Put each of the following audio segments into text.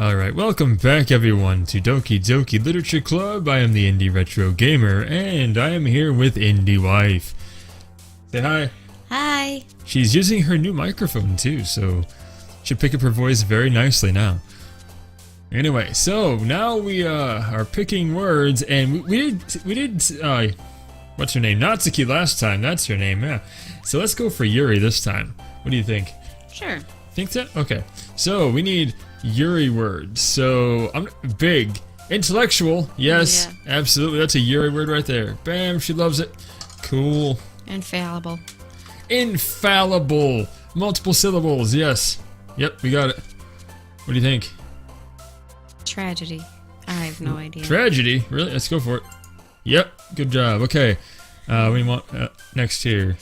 Alright, welcome back everyone to Doki Doki Literature Club. I am the Indie Retro Gamer, and I am here with Indie Wife. Say hi. Hi. She's using her new microphone too, so should pick up her voice very nicely now. Anyway, so now we are picking words, and we did what's her name? Natsuki last time. That's her name, yeah. So let's go for Yuri this time. What do you think? Sure. Think that? Okay. So we need Yuri words. So I'm big, intellectual. Yes, yeah. Absolutely. That's a Yuri word right there. Bam. She loves it. Cool. Infallible. Infallible. Multiple syllables. Yes. Yep. We got it. What do you think? Tragedy. I have no idea. Tragedy. Really? Let's go for it. Yep. Good job. Okay. We want next here.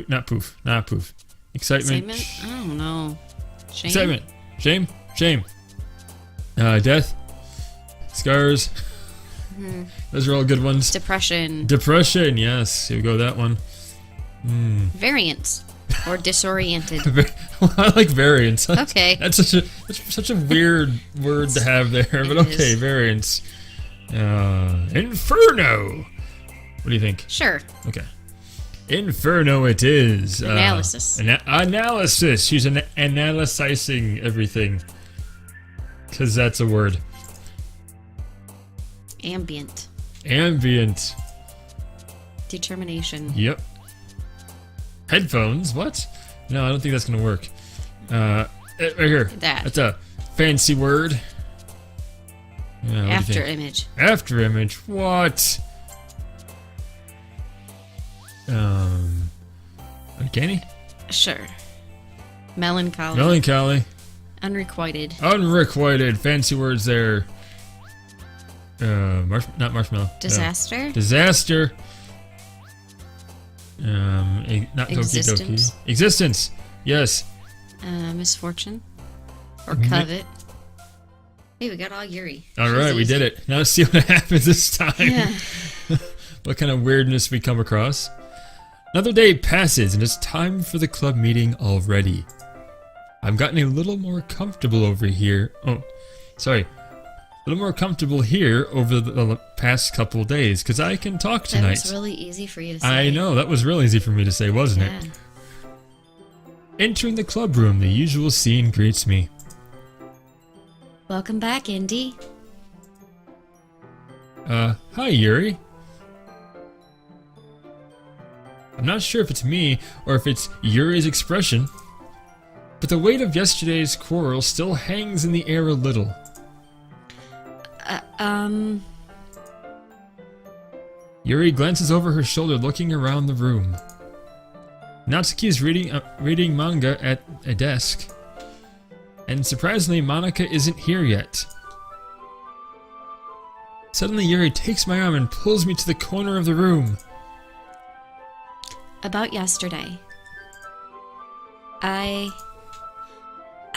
Not poof. Not poof. Excitement. I don't know. Shame. Excitement. Shame. Shame. Death. Scars. Those are all good ones. Depression. Depression. Yes. Here we go. That one. Variance. Or disoriented. I like variance. Okay. That's such a weird word to have there, but okay, variance. Inferno. What do you think? Sure. Okay. Inferno it is. Analysis. Analysis. She's analyzing everything. Because that's a word. Ambient. Ambient. Determination. Yep. Headphones? What? No, I don't think that's going to work. Right here. That. That's a fancy word. Yeah, After image. After image. What? Uncanny? Sure. Melancholy. Melancholy. Unrequited. Unrequited. Fancy words there. Not marshmallow. Disaster. Disaster. Not Existence. Doki Doki. Existence. Yes. Misfortune. Or covet. Hey, we got all Yuri. Alright, we did it. Now let's see what happens this time. Yeah. What kind of weirdness we come across. Another day passes and it's time for the club meeting already. I've gotten a little more comfortable over here. Oh, sorry. A little more comfortable here over the past couple days because I can talk tonight. That was really easy for you to say. I know, that was real easy for me to say, wasn't it? Entering the club room, the usual scene greets me. Welcome back, Indy. Hi, Yuri. I'm not sure if it's me or if it's Yuri's expression, but the weight of yesterday's quarrel still hangs in the air a little. Yuri glances over her shoulder, looking around the room. Natsuki is reading manga at a desk, and surprisingly, Monika isn't here yet. Suddenly, Yuri takes my arm and pulls me to the corner of the room. About yesterday. I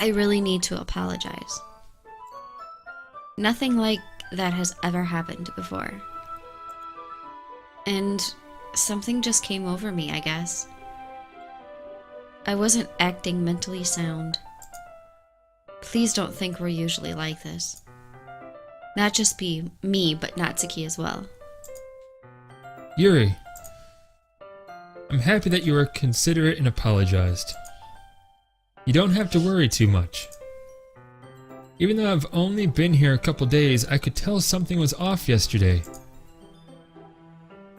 really need to apologize. Nothing like that has ever happened before. And something just came over me, I guess. I wasn't acting mentally sound. Please don't think we're usually like this. Not just me, but Natsuki as well. Yuri, I'm happy that you were considerate and apologized. You don't have to worry too much. Even though I've only been here a couple days, I could tell something was off yesterday.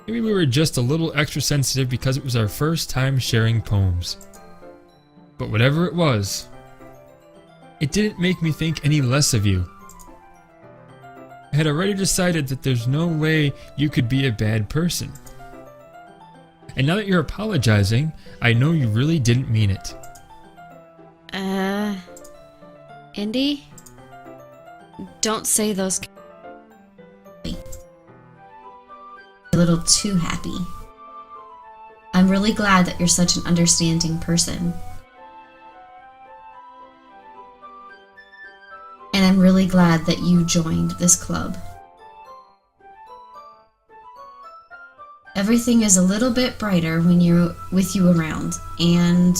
Maybe we were just a little extra sensitive because it was our first time sharing poems. But whatever it was, it didn't make me think any less of you. I had already decided that there's no way you could be a bad person. And now that you're apologizing, I know you really didn't mean it. Indy? Don't say those. A little too happy. I'm really glad that you're such an understanding person. And I'm really glad that you joined this club. Everything is a little bit brighter when you're with you around, and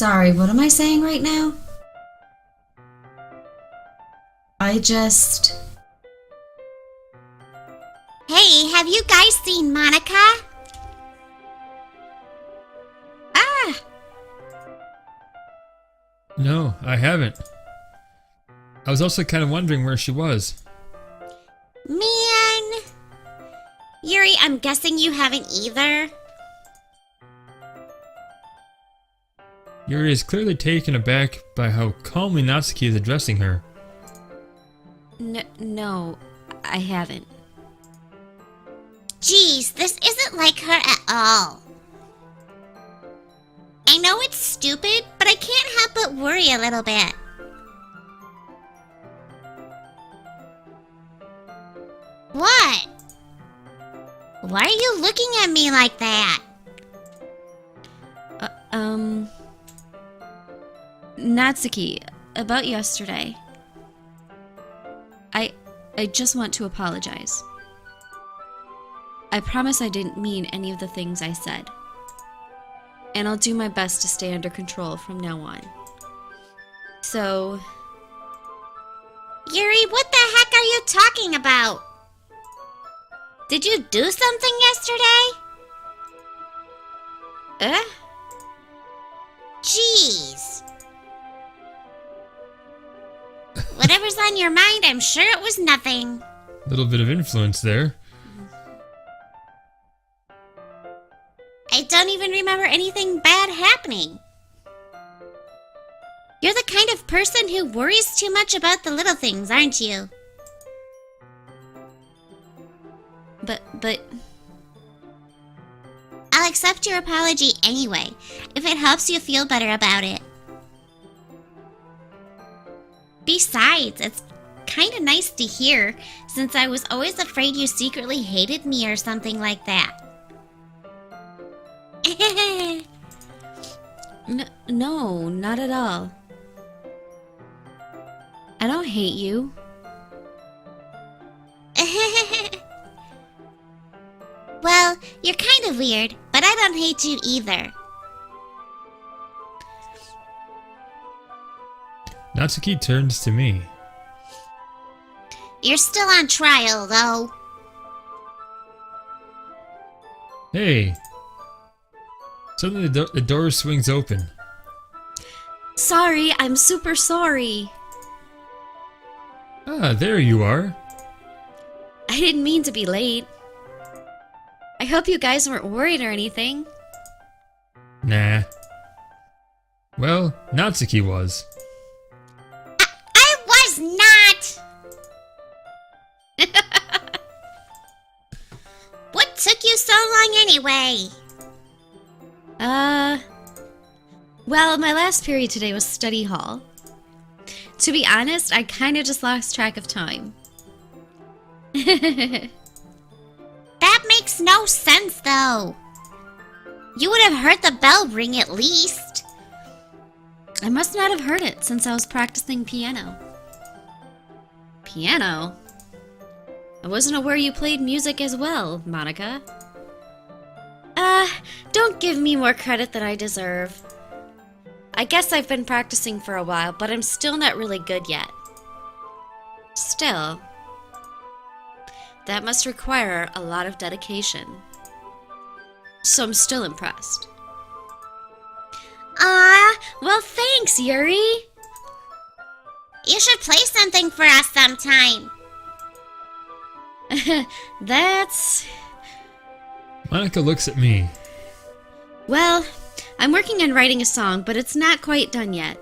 Sorry, what am I saying right now? Hey, have you guys seen Monika? Ah, No, I haven't. I was also kind of wondering where she was. man. Yuri, I'm guessing you haven't either. Yuri is clearly taken aback by how calmly Natsuki is addressing her. No, I haven't. Geez, this isn't like her at all. I know it's stupid, but I can't help but worry a little bit. What? Why are you looking at me like that? Natsuki, about yesterday. I just want to apologize. I promise I didn't mean any of the things I said. And I'll do my best to stay under control from now on. So, Yuri, what the heck are you talking about? Did you do something yesterday? Jeez. Whatever's on your mind, I'm sure it was nothing. Little bit of influence there. I don't even remember anything bad happening. You're the kind of person who worries too much about the little things, aren't you? but I'll accept your apology anyway, if it helps you feel better about it. Besides, it's kinda nice to hear, since I was always afraid you secretly hated me or something like that. no, not at all. I don't hate you. Well, you're kind of weird, but I don't hate you either. Natsuki turns to me. You're still on trial, though. Hey! Suddenly the door swings open. Sorry, I'm super sorry. Ah, there you are. I didn't mean to be late. I hope you guys weren't worried or anything. Nah. Well, Natsuki was. I was not! What took you so long anyway? Well, my last period today was study hall. To be honest, I kinda just lost track of time. That makes no sense, though. You would have heard the bell ring at least. I must not have heard it since I was practicing piano. Piano? I wasn't aware you played music as well, Monika. Don't give me more credit than I deserve. I guess I've been practicing for a while, but I'm still not really good yet. Still, that must require a lot of dedication. So I'm still impressed. Well, thanks, Yuri. You should play something for us sometime. That's... Monika looks at me. Well, I'm working on writing a song, but it's not quite done yet.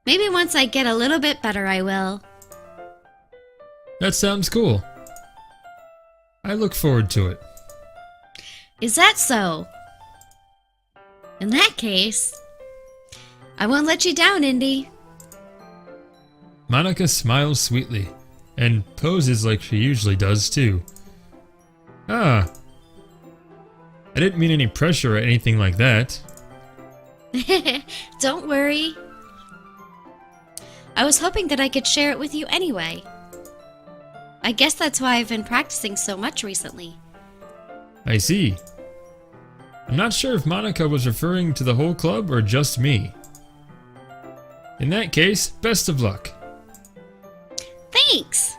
Maybe once I get a little bit better, I will. That sounds cool. I look forward to it. Is that so? In that case, I won't let you down, Indy. Monika smiles sweetly, and poses like she usually does too. Ah. I didn't mean any pressure or anything like that. Don't worry. I was hoping that I could share it with you anyway. I guess that's why I've been practicing so much recently. I see. I'm not sure if Monika was referring to the whole club or just me. In that case, best of luck. Thanks!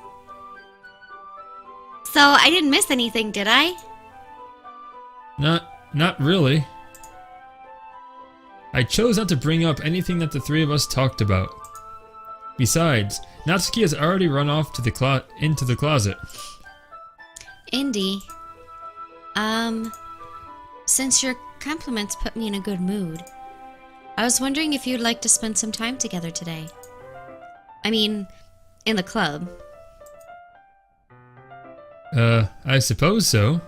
So, I didn't miss anything, did I? Not really. I chose not to bring up anything that the three of us talked about. Besides, Natsuki has already run off to into the closet. Indy. Since your compliments put me in a good mood, I was wondering if you'd like to spend some time together today. I mean, in the club. I suppose so.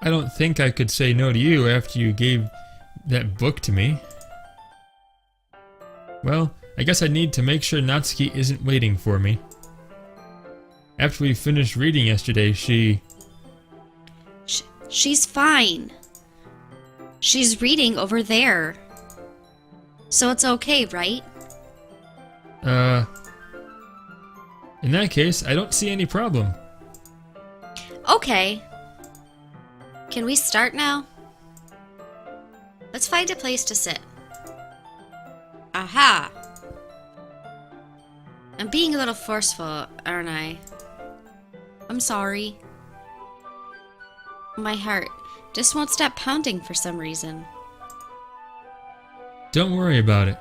I don't think I could say no to you after you gave that book to me. Well, I guess I need to make sure Natsuki isn't waiting for me. After we finished reading yesterday, She's fine. She's reading over there. So it's okay, right? In that case, I don't see any problem. Okay. Can we start now? Let's find a place to sit. Aha! I'm being a little forceful, aren't I? I'm sorry. My heart just won't stop pounding for some reason. Don't worry about it.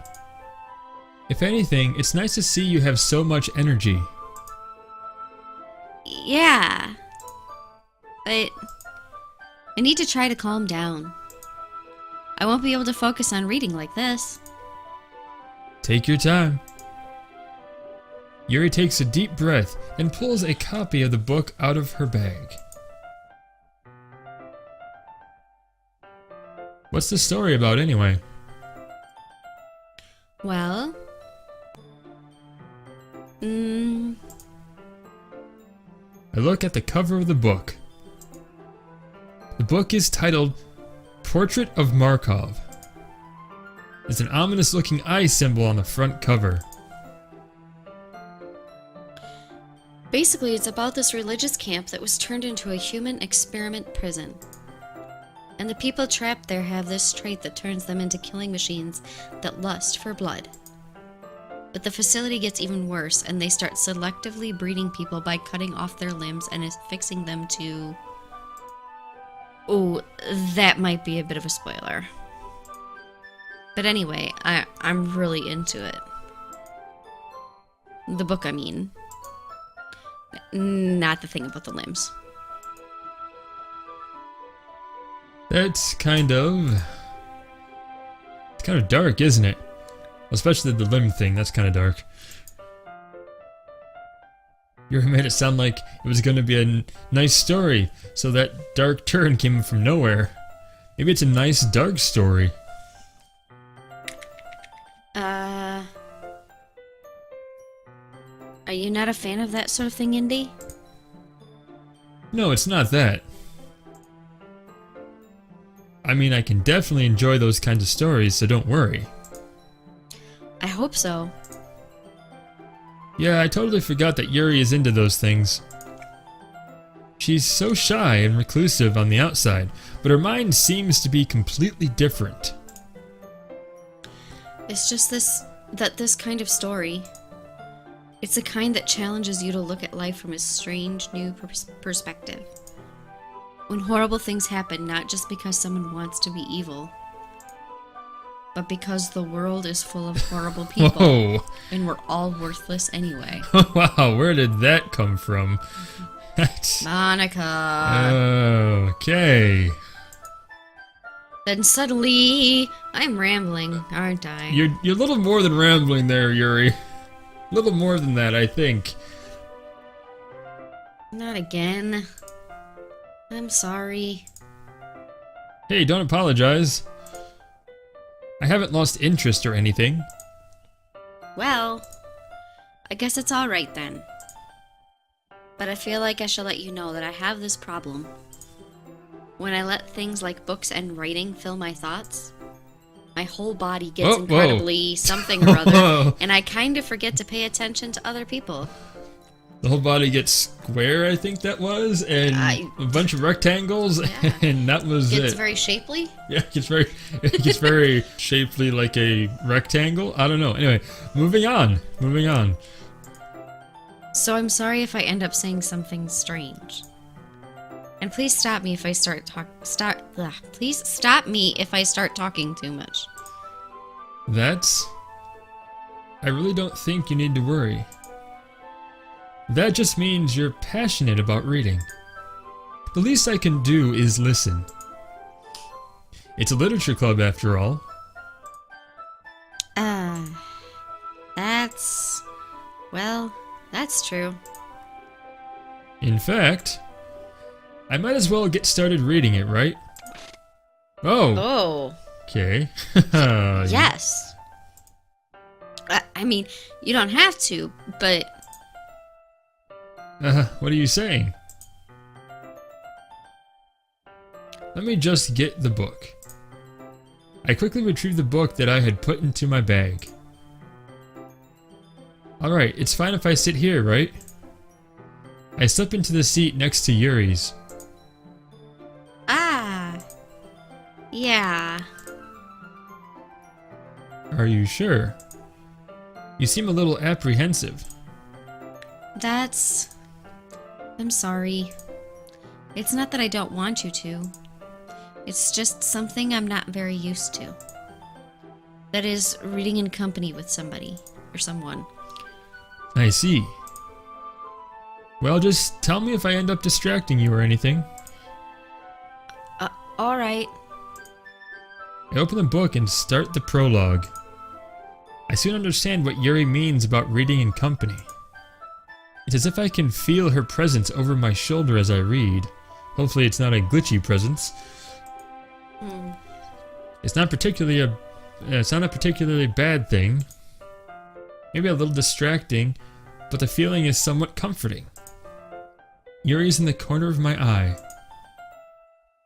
If anything, it's nice to see you have so much energy. Yeah. But I need to try to calm down. I won't be able to focus on reading like this. Take your time. Yuri takes a deep breath and pulls a copy of the book out of her bag. What's the story about anyway? Well, I look at the cover of the book. The book is titled Portrait of Markov. There's an ominous looking eye symbol on the front cover. basically it's about this religious camp that was turned into a human experiment prison. And the people trapped there have this trait that turns them into killing machines that lust for blood. But the facility gets even worse, and they start selectively breeding people by cutting off their limbs and affixing them to... Oh, that might be a bit of a spoiler. But anyway, I'm really into it. The book, I mean. Not the thing about the limbs. It's kind of dark, isn't it? Especially the limb thing, that's kind of dark. You made it sound like it was going to be a nice story, so that dark turn came from nowhere. Maybe it's a nice dark story. Are you not a fan of that sort of thing, Indy? No, it's not that. I mean, I can definitely enjoy those kinds of stories, so don't worry. I hope so. Yeah, I totally forgot that Yuri is into those things. She's so shy and reclusive on the outside, but her mind seems to be completely different. It's just this kind of story. It's the kind that challenges you to look at life from a strange new perspective. When horrible things happen, not just because someone wants to be evil, but because the world is full of horrible people. Whoa. And we're all worthless anyway. Wow, where did that come from? Monika! Okay. Then suddenly, I'm rambling, aren't I? You're a little more than rambling there, Yuri. A little more than that, I think. Not again. I'm sorry. Hey, don't apologize. I haven't lost interest or anything. Well, I guess it's alright then. But I feel like I should let you know that I have this problem. When I let things like books and writing fill my thoughts, my whole body gets incredibly something or other, and I kind of forget to pay attention to other people. The whole body gets square, I think that was, and a bunch of rectangles, Yeah. and that was It's it. very shapely. Yeah, it gets very shapely like a rectangle. I don't know. Anyway, moving on. So I'm sorry if I end up saying something strange. And please stop me if I please stop me if I start talking too much. I really don't think you need to worry. That just means you're passionate about reading. The least I can do is listen. It's a literature club after all. That's true. In fact, I might as well get started reading it, right? Oh, Oh, okay. yes. I mean, you don't have to, but What are you saying? Let me just get the book. I quickly retrieved the book that I had put into my bag. Alright, it's fine if I sit here, right? I slip into the seat next to Yuri's. yeah. Are you sure? You seem a little apprehensive. I'm sorry. It's not that I don't want you to. It's just something I'm not very used to. That is, reading in company with somebody or someone. I see. Well, just tell me if I end up distracting you or anything. Alright. I open the book and start the prologue. I soon understand what Yuri means about reading in company. It's as if I can feel her presence over my shoulder as I read. Hopefully it's not a glitchy presence. It's not a particularly bad thing. Maybe a little distracting, but the feeling is somewhat comforting. Yuri's in the corner of my eye.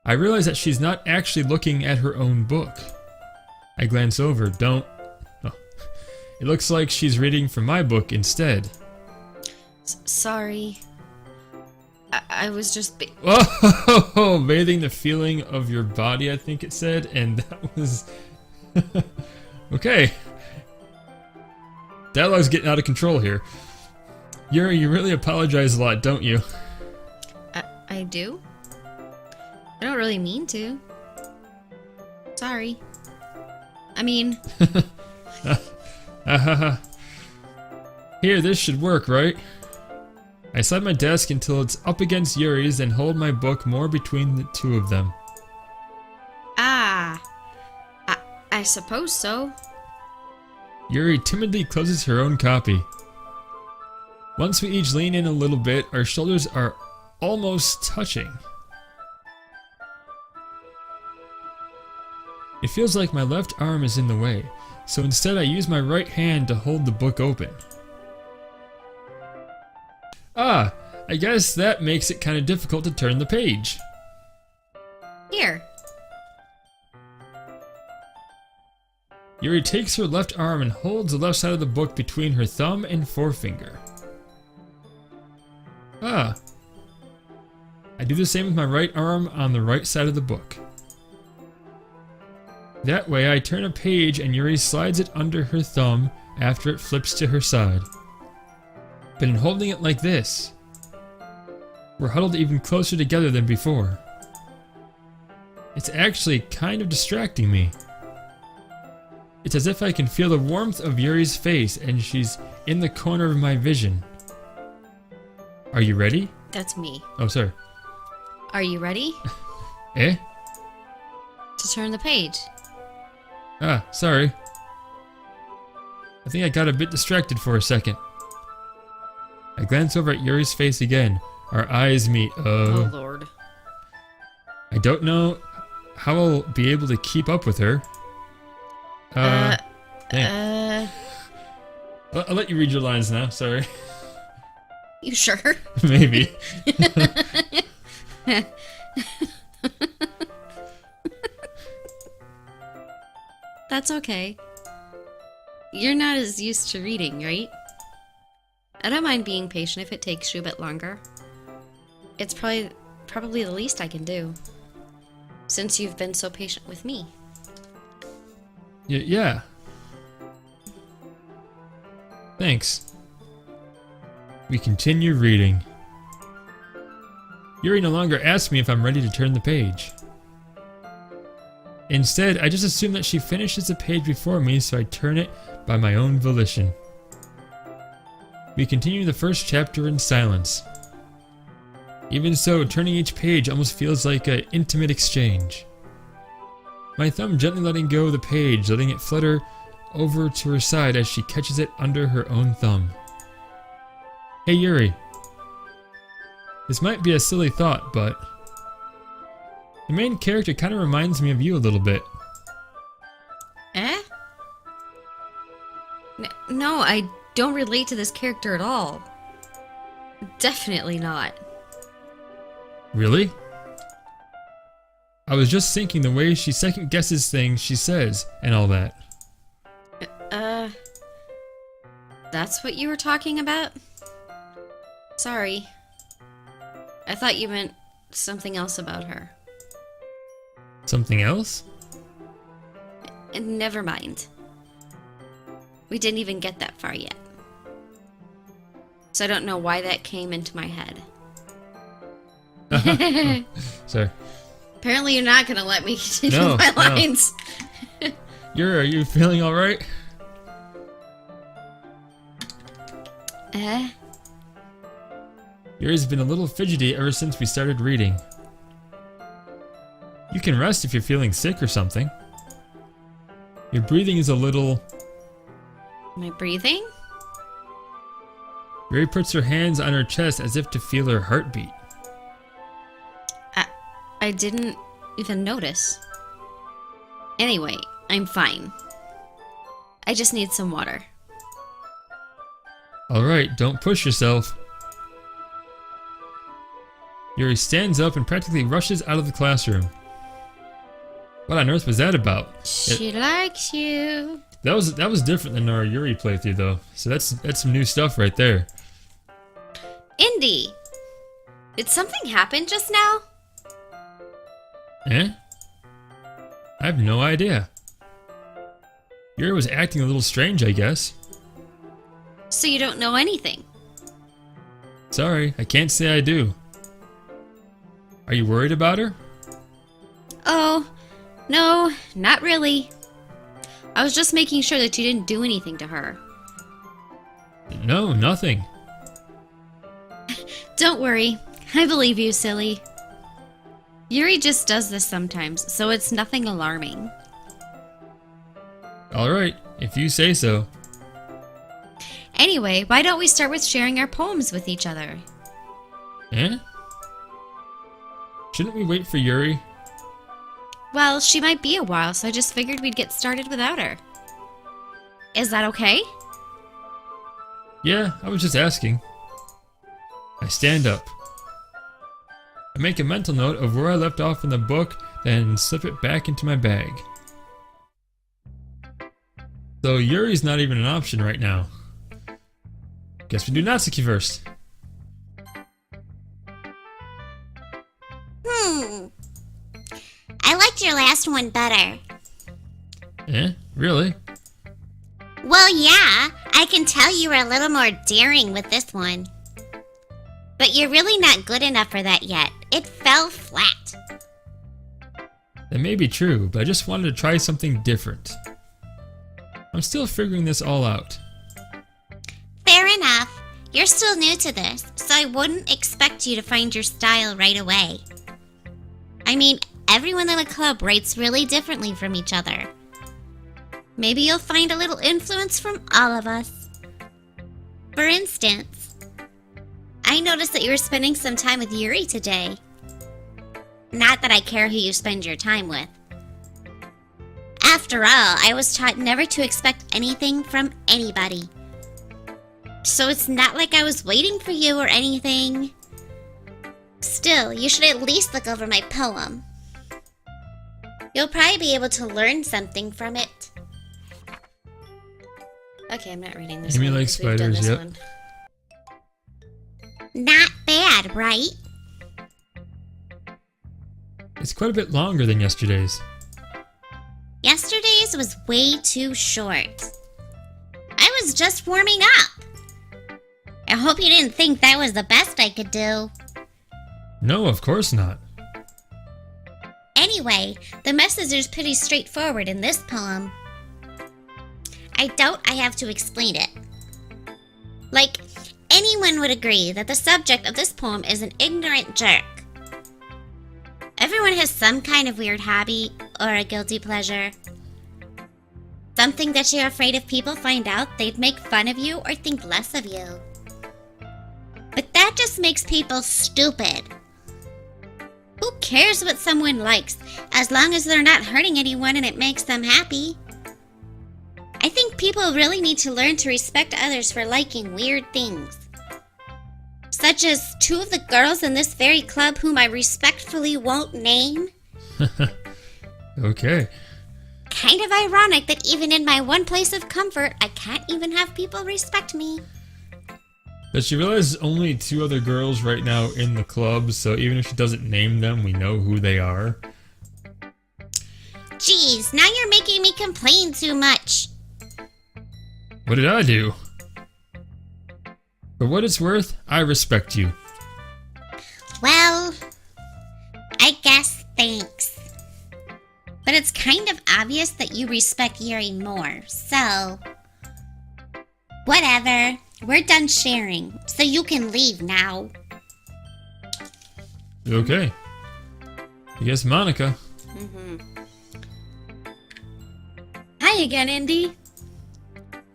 I realize that she's not actually looking at her own book. I glance over, It looks like she's reading from my book instead. Sorry. I was just... Oh, bathing the feeling of your body, I think it said, and that was... Okay. Dialogue's getting out of control here. Yuri, you really apologize a lot, don't you? I do? I don't really mean to. Sorry. I mean... Here, this should work, right? I slide my desk until it's up against Yuri's and hold my book more between the two of them. I suppose so. Yuri timidly closes her own copy. Once we each lean in a little bit, our shoulders are almost touching. It feels like my left arm is in the way, so instead I use my right hand to hold the book open. I guess that makes it kind of difficult to turn the page. Here. Yuri takes her left arm and holds the left side of the book between her thumb and forefinger. I do the same with my right arm on the right side of the book. That way I turn a page and Yuri slides it under her thumb after it flips to her side. But in holding it like this, we're huddled even closer together than before. It's actually kind of distracting me. It's as if I can feel the warmth of Yuri's face and she's in the corner of my vision. Are you ready? That's me. Oh, sorry. Are you ready? Eh? To turn the page. Sorry. I think I got a bit distracted for a second. I glance over at Yuri's face again. Our eyes meet. Oh, Lord. I don't know how I'll be able to keep up with her. Dang. I'll let you read your lines now, sorry. You sure? Maybe. That's okay. You're not as used to reading, right? I don't mind being patient if it takes you a bit longer. It's probably the least I can do, since you've been so patient with me. Yeah. Thanks. We continue reading. Yuri no longer asks me if I'm ready to turn the page. Instead, I just assume that she finishes the page before me, so I turn it by my own volition. We continue the first chapter in silence. Even so, turning each page almost feels like an intimate exchange. My thumb gently letting go of the page, letting it flutter over to her side as she catches it under her own thumb. Hey Yuri. This might be a silly thought, but the main character kind of reminds me of you a little bit. Eh? No, I don't relate to this character at all. Definitely not. Really? I was just thinking the way she second guesses things she says and all that. That's what you were talking about? Sorry. I thought you meant something else about her. Something else? Never mind. We didn't even get that far yet. So I don't know why that came into my head. Oh, sorry. Apparently you're not gonna let me continue No, my no. lines. Yuri, are you feeling alright? Yuri's been a little fidgety ever since we started reading. You can rest if you're feeling sick or something. Your breathing is a little... Am I breathing? Yuri puts her hands on her chest as if to feel her heartbeat. I didn't even notice. Anyway, I'm fine. I just need some water. Alright, don't push yourself. Yuri stands up and practically rushes out of the classroom. What on earth was that about? She likes you. That was different than our Yuri playthrough though. So that's some new stuff right there. Indy! Did something happen just now? Eh? I have no idea. Yuri was acting a little strange, I guess. So you don't know anything? Sorry, I can't say I do. Are you worried about her? Oh, no, not really. I was just making sure that you didn't do anything to her. No, nothing. Don't worry. I believe you, silly. Yuri just does this sometimes, so it's nothing alarming. Alright, if you say so. Anyway, why don't we start with sharing our poems with each other? Eh? Shouldn't we wait for Yuri? Well, she might be a while, so I just figured we'd get started without her. Is that okay? Yeah, I was just asking. I stand up. I make a mental note of where I left off in the book, then slip it back into my bag. So Yuri's not even an option right now. Guess we do Natsuki first. I liked your last one better. Eh? Really? Well, yeah, I can tell you were a little more daring with this one. But you're really not good enough for that yet. It fell flat. That may be true, but I just wanted to try something different. I'm still figuring this all out. Fair enough. You're still new to this, so I wouldn't expect you to find your style right away. I mean, everyone in the club writes really differently from each other. Maybe you'll find a little influence from all of us. For instance, I noticed that you were spending some time with Yuri today. Not that I care who you spend your time with. After all, I was taught never to expect anything from anybody. So it's not like I was waiting for you or anything. Still, you should at least look over my poem. You'll probably be able to learn something from it. Okay, I'm not reading this Amy one. likes because we've done spiders, this yep. one. Not bad, right? It's quite a bit longer than yesterday's. Yesterday's was way too short. I was just warming up. I hope you didn't think that was the best I could do. No, of course not. Anyway, the message is pretty straightforward in this poem. I doubt I have to explain it. Like, anyone would agree that the subject of this poem is an ignorant jerk. Everyone has some kind of weird hobby or a guilty pleasure. Something that you're afraid if people find out they'd make fun of you or think less of you. But that just makes people stupid. Who cares what someone likes, as long as they're not hurting anyone and it makes them happy? I think people really need to learn to respect others for liking weird things. Such as 2 of the girls in this very club whom I respectfully won't name. Okay. Kind of ironic that even in my one place of comfort, I can't even have people respect me. Does she realize there's only 2 other girls right now in the club, so even if she doesn't name them, we know who they are? Jeez, now you're making me complain too much. What did I do? For what it's worth, I respect you. Well, I guess thanks. But it's kind of obvious that you respect Yuri more, so... Whatever. We're done sharing, so you can leave now. Okay. I guess Monika. Hi again, Indy.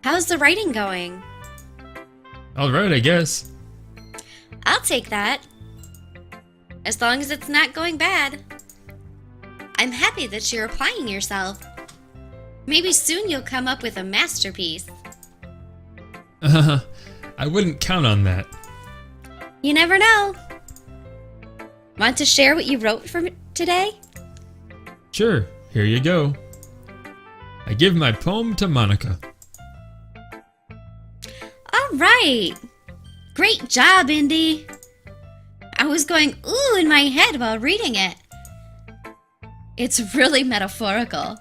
How's the writing going? Alright, I guess. I'll take that. As long as it's not going bad. I'm happy that you're applying yourself. Maybe soon you'll come up with a masterpiece. I wouldn't count on that. You never know. Want to share what you wrote for today? Sure, here you go. I give my poem to Monika. All right. Great job, Indy. I was going ooh in my head while reading it. It's really metaphorical.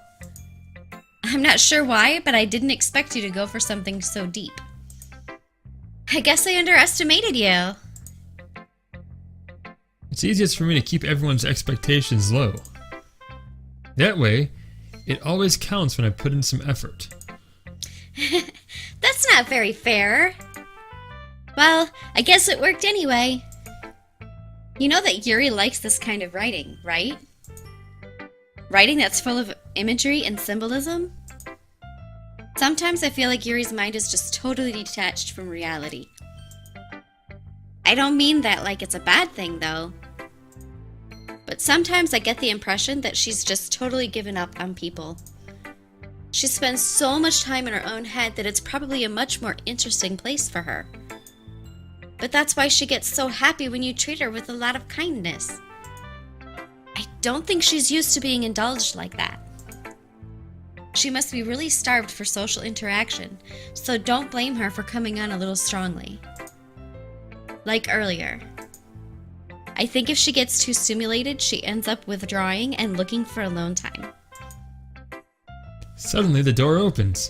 I'm not sure why, but I didn't expect you to go for something so deep. I guess I underestimated you. It's easiest for me to keep everyone's expectations low. That way, it always counts when I put in some effort. That's not very fair. Well, I guess it worked anyway. You know that Yuri likes this kind of writing, right? Writing that's full of imagery and symbolism? Sometimes I feel like Yuri's mind is just totally detached from reality. I don't mean that like it's a bad thing, though. But sometimes I get the impression that she's just totally given up on people. She spends so much time in her own head that it's probably a much more interesting place for her. But that's why she gets so happy when you treat her with a lot of kindness. I don't think she's used to being indulged like that. She must be really starved for social interaction, so don't blame her for coming on a little strongly. Like earlier. I think if she gets too stimulated, she ends up withdrawing and looking for alone time. Suddenly the door opens.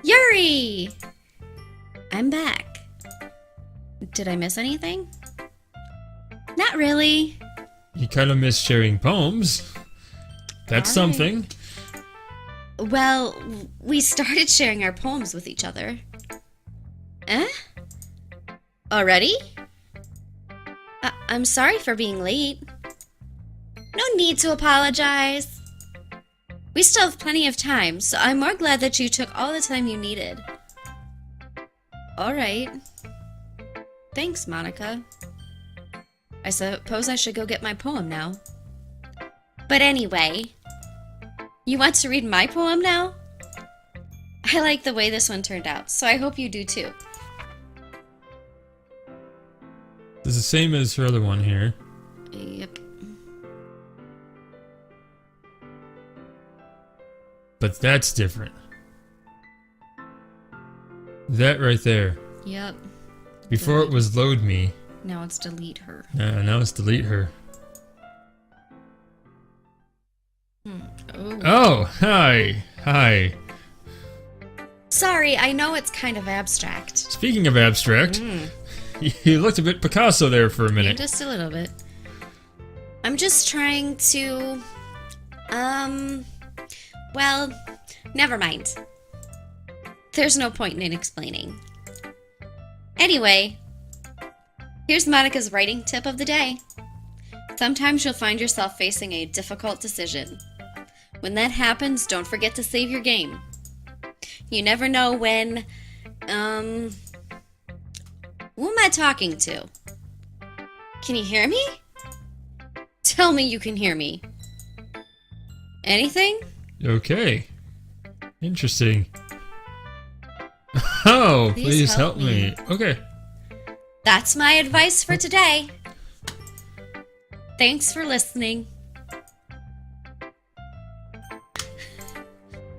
Yuri! I'm back. Did I miss anything? Not really. You kind of miss sharing poems. That's All right. something. Well, we started sharing our poems with each other. Eh? Already? I'm sorry for being late. No need to apologize. We still have plenty of time, so I'm more glad that you took all the time you needed. Alright. Thanks, Monika. I suppose I should go get my poem now. But anyway, you want to read my poem now? I like the way this one turned out, so I hope you do too. It's the same as her other one here. Yep. But that's different. That right there. Yep. Before it was load me. Now it's delete her. Now it's delete her. Oh. Oh, hi. Hi. Sorry, I know it's kind of abstract. Speaking of abstract, you looked a bit Picasso there for a Yeah, minute. just a little bit. I'm just trying to... Well, never mind. There's no point in explaining. Anyway, here's Monika's writing tip of the day. Sometimes you'll find yourself facing a difficult decision. When that happens, don't forget to save your game. You never know when, who am I talking to? Can you hear me? Tell me you can hear me. Anything? Okay. Interesting. Oh, please help me. Okay. That's my advice for today. Thanks for listening.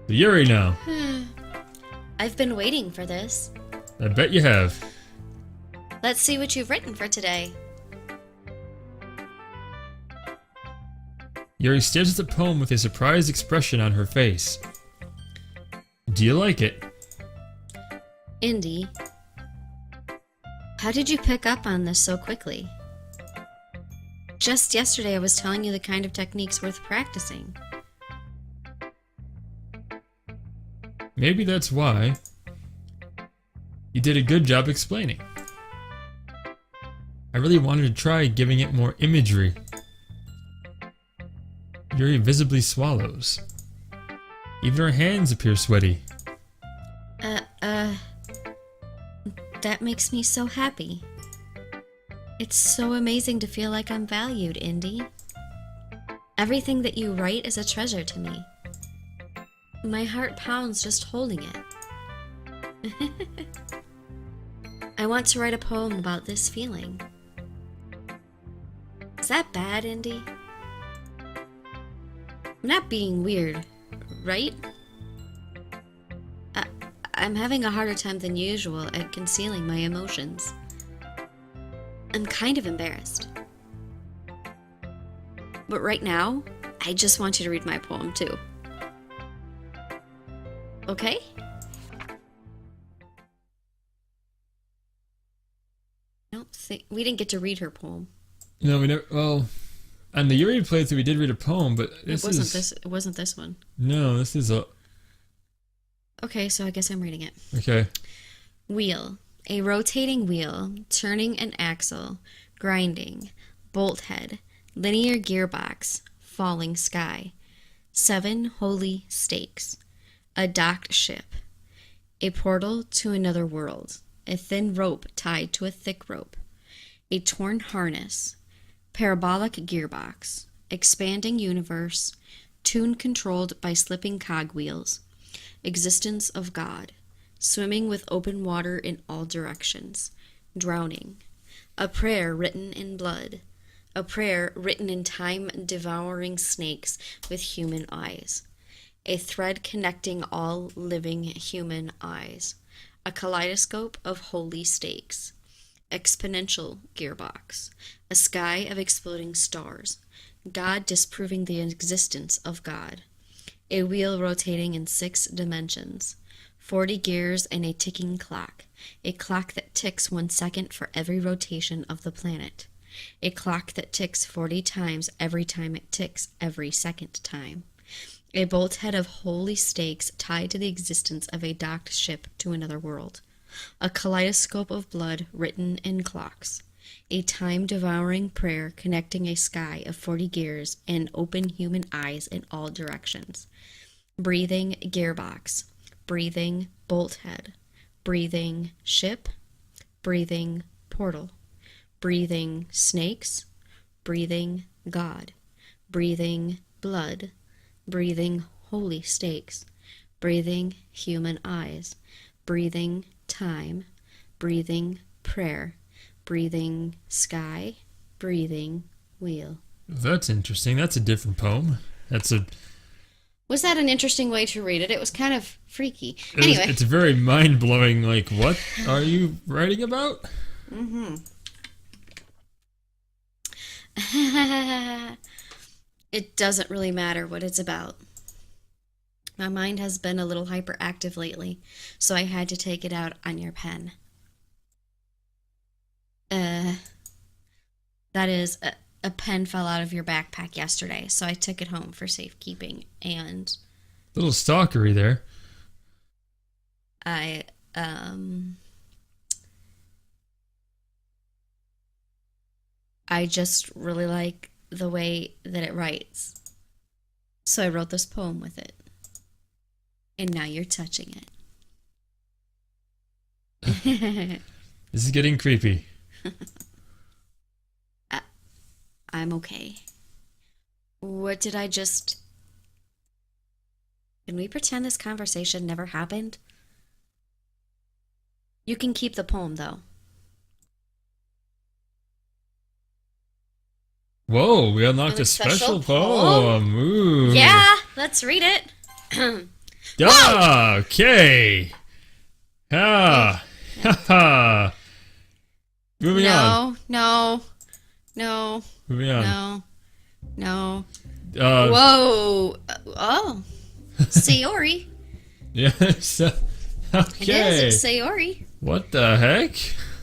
Yuri now. I've been waiting for this. I bet you have. Let's see what you've written for today. Yuri stares at the poem with a surprised expression on her face. Do you like it? Indy, how did you pick up on this so quickly? Just yesterday I was telling you the kind of techniques worth practicing. Maybe that's why. You did a good job explaining. I really wanted to try giving it more imagery. Yuri visibly swallows. Even her hands appear sweaty. That makes me so happy. It's so amazing to feel like I'm valued, Indy. Everything that you write is a treasure to me. My heart pounds just holding it. I want to write a poem about this feeling. Is that bad, Indy? I'm not being weird, right? I'm having a harder time than usual at concealing my emotions. I'm kind of embarrassed. But right now, I just want you to read my poem too. Okay? I don't think we didn't get to read her poem. No, we never. Well, on the Yuri playthrough, we did read a poem, but It wasn't this one. No, this is a. Okay, so I guess I'm reading it. Okay. Wheel. A rotating wheel, turning an axle, grinding, bolt head, linear gearbox, falling sky. 7 holy stakes. A docked ship. A portal to another world. A thin rope tied to a thick rope. A torn harness. Parabolic gearbox. Expanding universe. Tune controlled by slipping cogwheels. Existence of God. Swimming with open water in all directions. Drowning. A prayer written in blood. A prayer written in time-devouring snakes with human eyes. A thread connecting all living human eyes. A kaleidoscope of holy stakes. Exponential gearbox. A sky of exploding stars. God disproving the existence of God. A wheel rotating in 6 dimensions. 40 gears and a ticking clock. A clock that ticks 1 second for every rotation of the planet. A clock that ticks 40 times every time it ticks every second time. A bolt head of holy stakes tied to the existence of a docked ship to another world. A kaleidoscope of blood written in clocks. A time-devouring prayer connecting a sky of 40 gears and open human eyes in all directions. Breathing gearbox. Breathing bolt head. Breathing ship. Breathing portal. Breathing snakes. Breathing God. Breathing blood. Breathing holy stakes. Breathing human eyes. Breathing time. Breathing prayer. Breathing sky. Breathing wheel. That's interesting. That's a different poem. Was that an interesting way to read it? It was kind of freaky. Anyway. It's very mind-blowing. Like, what are you writing about? Mm-hmm. It doesn't really matter what it's about. My mind has been a little hyperactive lately, so I had to take it out on your pen. That is, a pen fell out of your backpack yesterday, so I took it home for safekeeping, and Little stalkery there. I just really like the way that it writes. So I wrote this poem with it. And now you're touching it. This is getting creepy. I'm okay. What did I just... Can we pretend this conversation never happened? You can keep the poem, though. Whoa, we unlocked a special poem. Ooh. Yeah, let's read it. Ah, okay. Ah. Ha. Moving on. No. Moving on. No. Uh, Whoa. Oh. Sayori. Yes. It Okay. is. It's Sayori. What the heck?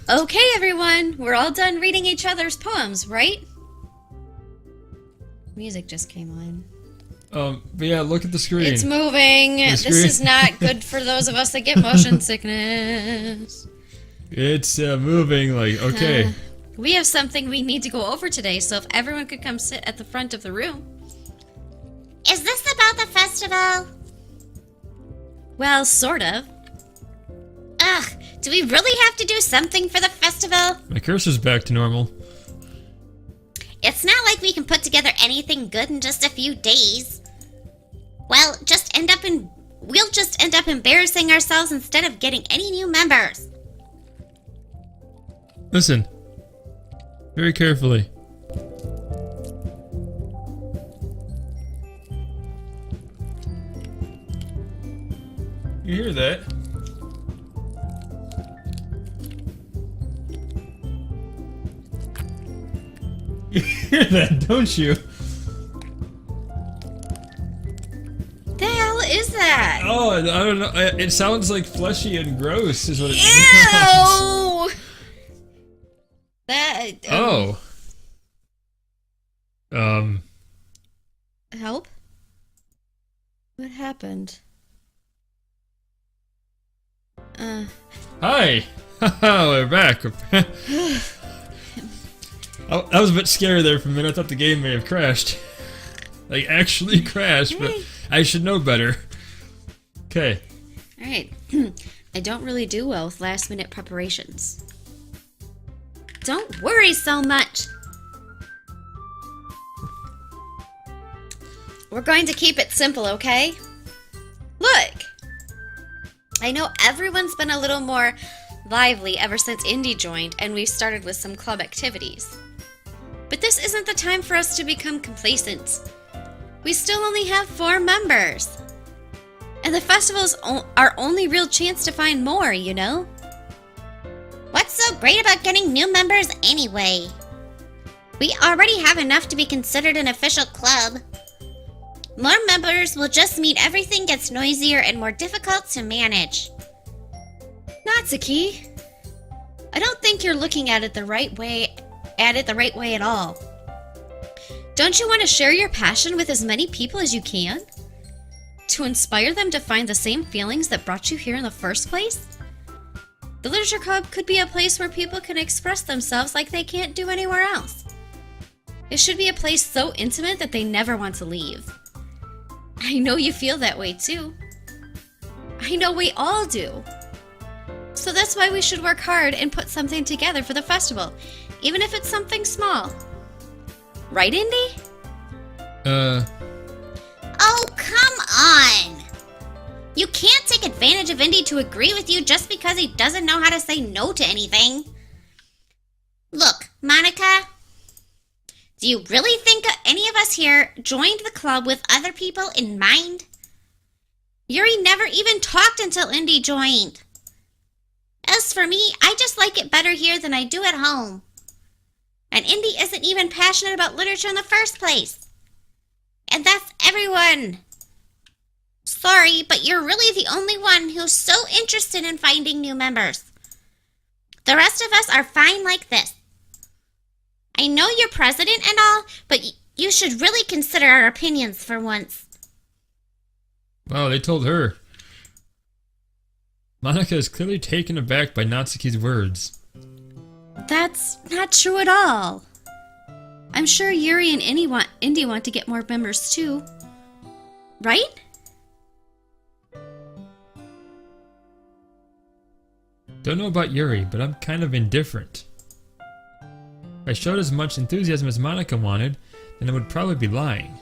Okay, everyone. We're all done reading each other's poems, right? Music just came on. But yeah, look at the screen. It's moving. This screen. is not good for those of us that get motion sickness. It's moving like, okay. We have something we need to go over today, so if everyone could come sit at the front of the room. Is this about the festival? Well, sort of. Ugh, do we really have to do something for the festival? My cursor's back to normal. It's not like we can put together anything good in just a few days. We'll just end up embarrassing ourselves instead of getting any new members. Listen. Very carefully. You hear that? You hear that, don't you? The hell is that? Oh, I don't know. It sounds like fleshy and gross, is what it Ew! That. Oh. Help? What happened? Hi. We're back. I was a bit scary there for a minute. I thought the game may have crashed. Like, actually crashed, but I should know better. Okay. Alright. I don't really do well with last minute preparations. Don't worry so much. We're going to keep it simple, okay? Look! I know everyone's been a little more lively ever since Indy joined, and we've started with some club activities. But this isn't the time for us to become complacent. We still only have 4 members. And the festival's our only real chance to find more, you know? What's so great about getting new members anyway? We already have enough to be considered an official club. More members will just mean everything gets noisier and more difficult to manage. Natsuki, I don't think you're looking at it the right way at all. Don't you want to share your passion with as many people as you can? To inspire them to find the same feelings that brought you here in the first place? The Literature Club could be a place where people can express themselves like they can't do anywhere else. It should be a place so intimate that they never want to leave. I know you feel that way too. I know we all do. So that's why we should work hard and put something together for the festival, even if it's something small. Right, Indy? Oh, come on! You can't take advantage of Indy to agree with you just because he doesn't know how to say no to anything. Look, Monika, do you really think any of us here joined the club with other people in mind? Yuri never even talked until Indy joined. As for me, I just like it better here than I do at home. And Indy isn't even passionate about literature in the first place. And that's everyone. Sorry, but you're really the only one who's so interested in finding new members. The rest of us are fine like this. I know you're president and all, but you should really consider our opinions for once. Wow, they told her. Monika is clearly taken aback by Natsuki's words. That's not true at all. I'm sure Yuri and Indy want to get more members too. Right? Don't know about Yuri, but I'm kind of indifferent. If I showed as much enthusiasm as Monika wanted, then I would probably be lying.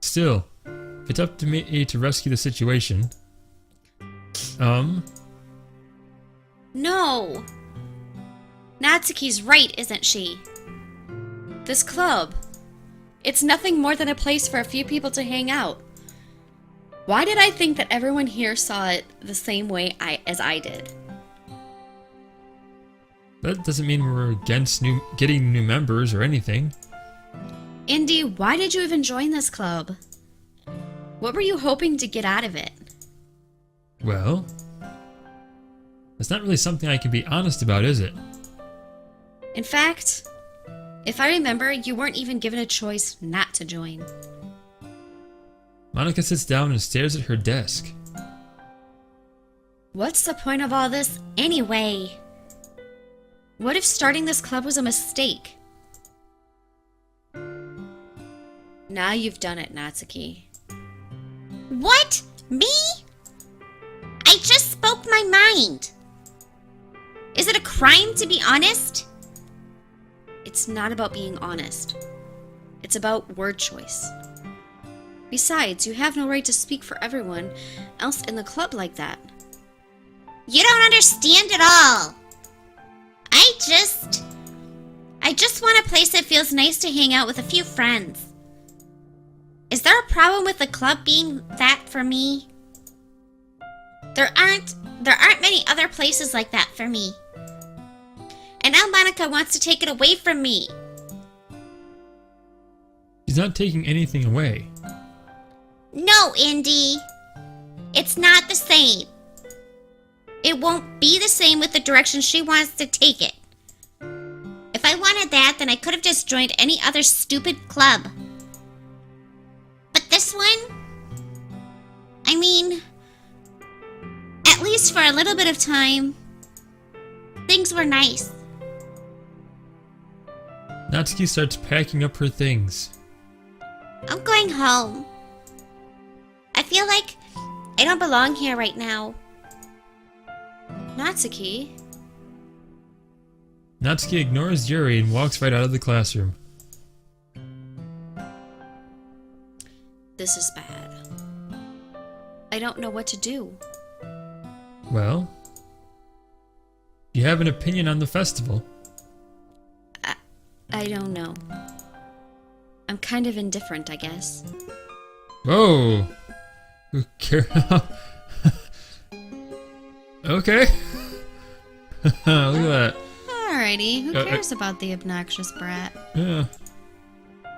Still, if it's up to me to rescue the situation... No. Natsuki's right, isn't she? This club, it's nothing more than a place for a few people to hang out. Why did I think that everyone here saw it the same way as I did? That doesn't mean we're against getting new members or anything. Indy, why did you even join this club? What were you hoping to get out of it? Well, that's not really something I can be honest about, is it? In fact, if I remember, you weren't even given a choice not to join. Monika sits down and stares at her desk. What's the point of all this anyway? What if starting this club was a mistake? Now you've done it, Natsuki. What? Me? I just spoke my mind. Is it a crime to be honest? It's not about being honest. It's about word choice. Besides, you have no right to speak for everyone else in the club like that. You don't understand at all. I just want a place that feels nice to hang out with a few friends. Is there a problem with the club being that for me? There aren't many other places like that for me. And now Monika wants to take it away from me. She's not taking anything away. No, Indy. It's not the same. It won't be the same with the direction she wants to take it. If I wanted that, then I could have just joined any other stupid club. But this one? I mean, at least for a little bit of time, things were nice. Natsuki starts packing up her things. I'm going home. I feel like I don't belong here right now. Natsuki? Natsuki ignores Yuri and walks right out of the classroom. This is bad. I don't know what to do. Well, you have an opinion on the festival? I don't know. I'm kind of indifferent, I guess. Whoa! Who cares? Okay. Look at that. Alrighty, who cares about the obnoxious brat? Yeah.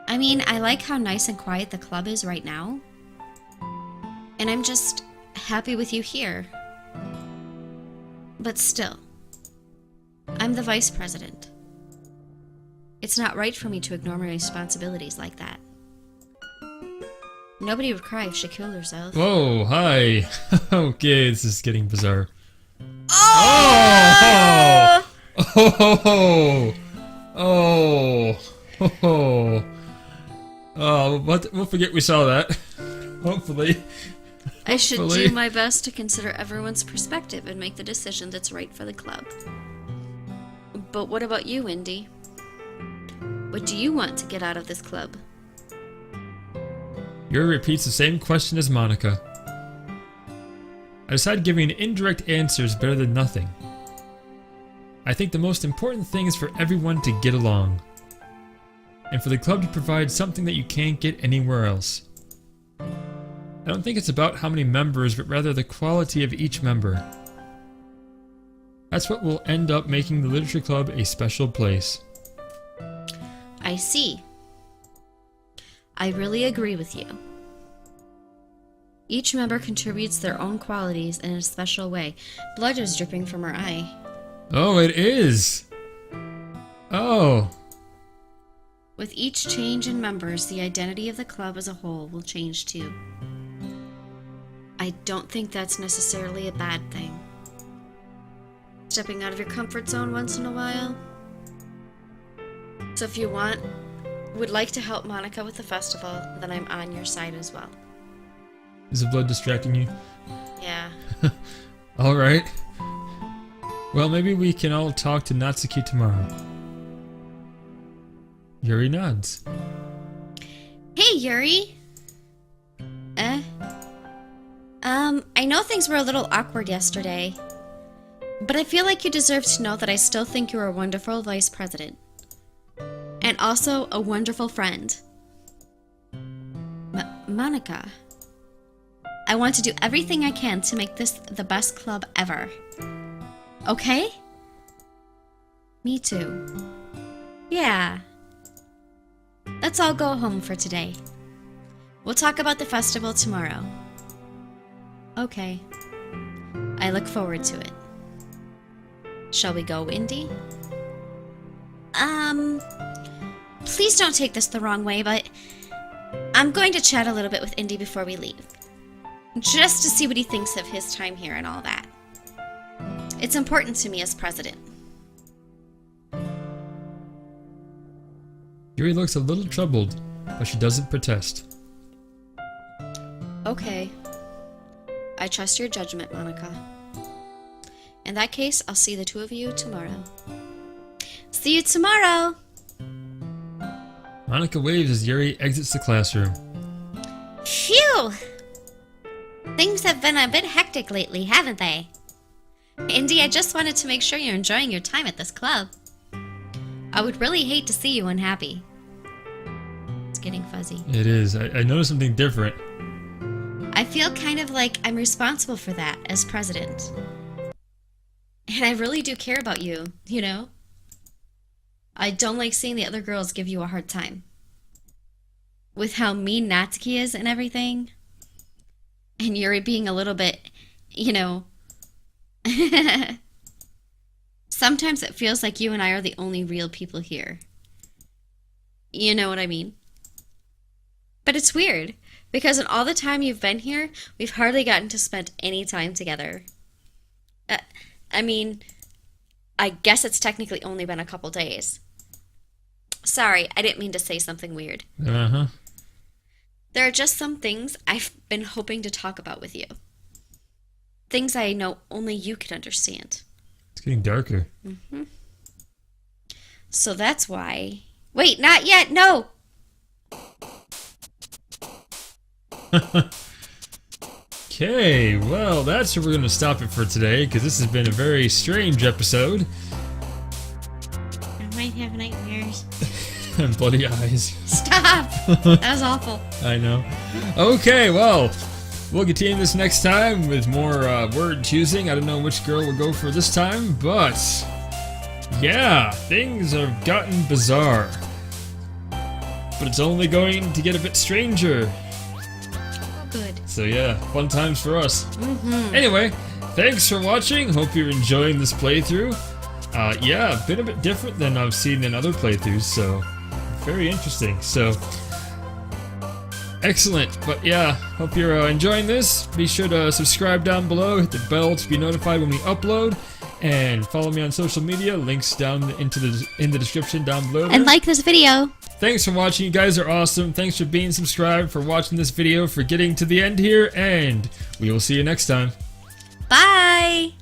I mean, I like how nice and quiet the club is right now. And I'm just happy with you here. But still, I'm the vice president. It's not right for me to ignore my responsibilities like that. Nobody would cry if she killed herself. Whoa, hi. Okay, this is getting bizarre. Oh! Oh! Oh! Oh! Oh, but we'll forget we saw that. Hopefully. I should Hopefully. do my best to consider everyone's perspective and make the decision that's right for the club. But what about you, Indy? What do you want to get out of this club? Yuri repeats the same question as Monika. I decide giving indirect answers better than nothing. I think the most important thing is for everyone to get along. And for the club to provide something that you can't get anywhere else. I don't think it's about how many members, but rather the quality of each member. That's what will end up making the Literature Club a special place. I see. I really agree with you. Each member contributes their own qualities in a special way. Blood is dripping from her eye. Oh, it is! Oh. With each change in members, the identity of the club as a whole will change too. I don't think that's necessarily a bad thing. Stepping out of your comfort zone once in a while. So if you would like to help Monika with the festival, then I'm on your side as well. Is the blood distracting you? Yeah. Alright. Well, maybe we can all talk to Natsuki tomorrow. Yuri nods. Hey, Yuri! I know things were a little awkward yesterday, but I feel like you deserve to know that I still think you're a wonderful vice president. And also a wonderful friend. Monika. I want to do everything I can to make this the best club ever. Okay? Me too. Yeah. Let's all go home for today. We'll talk about the festival tomorrow. Okay. I look forward to it. Shall we go, Indy? Please don't take this the wrong way, but I'm going to chat a little bit with Indy before we leave. Just to see what he thinks of his time here and all that. It's important to me as president. Yuri looks a little troubled, but she doesn't protest. Okay. I trust your judgment, Monika. In that case, I'll see the two of you tomorrow. See you tomorrow! Monika waves as Yuri exits the classroom. Phew! Things have been a bit hectic lately, haven't they? Indy, I just wanted to make sure you're enjoying your time at this club. I would really hate to see you unhappy. It's getting fuzzy. It is. I noticed something different. I feel kind of like I'm responsible for that as president. And I really do care about you, you know? I don't like seeing the other girls give you a hard time. With how mean Natsuki is and everything. And Yuri being a little bit, you know... Sometimes it feels like you and I are the only real people here. You know what I mean? But it's weird, because in all the time you've been here, we've hardly gotten to spend any time together. I mean, I guess it's technically only been a couple days. Sorry, I didn't mean to say something weird. Uh-huh. There are just some things I've been hoping to talk about with you. Things I know only you could understand. It's getting darker. Mm-hmm. So that's why... Wait, not yet, no! Okay, well, that's where we're going to stop it for today, because this has been a very strange episode. I might have nightmares. And bloody eyes. Stop! That was awful. I know. Okay, well, we'll continue this next time with more word choosing. I don't know which girl we'll go for this time, but yeah, things have gotten bizarre. But it's only going to get a bit stranger. Good. So yeah, fun times for us. Mm-hmm. Anyway, thanks for watching. Hope you're enjoying this playthrough. Yeah, been a bit different than I've seen in other playthroughs, so very interesting. So excellent. But yeah, hope you're enjoying this. Be sure to subscribe down below, hit the bell to be notified when we upload, and follow me on social media. Links down in the description down below there. And like this video. Thanks for watching. You guys are awesome. Thanks for being subscribed, for watching this video, for getting to the end here, and we will see you next time. Bye!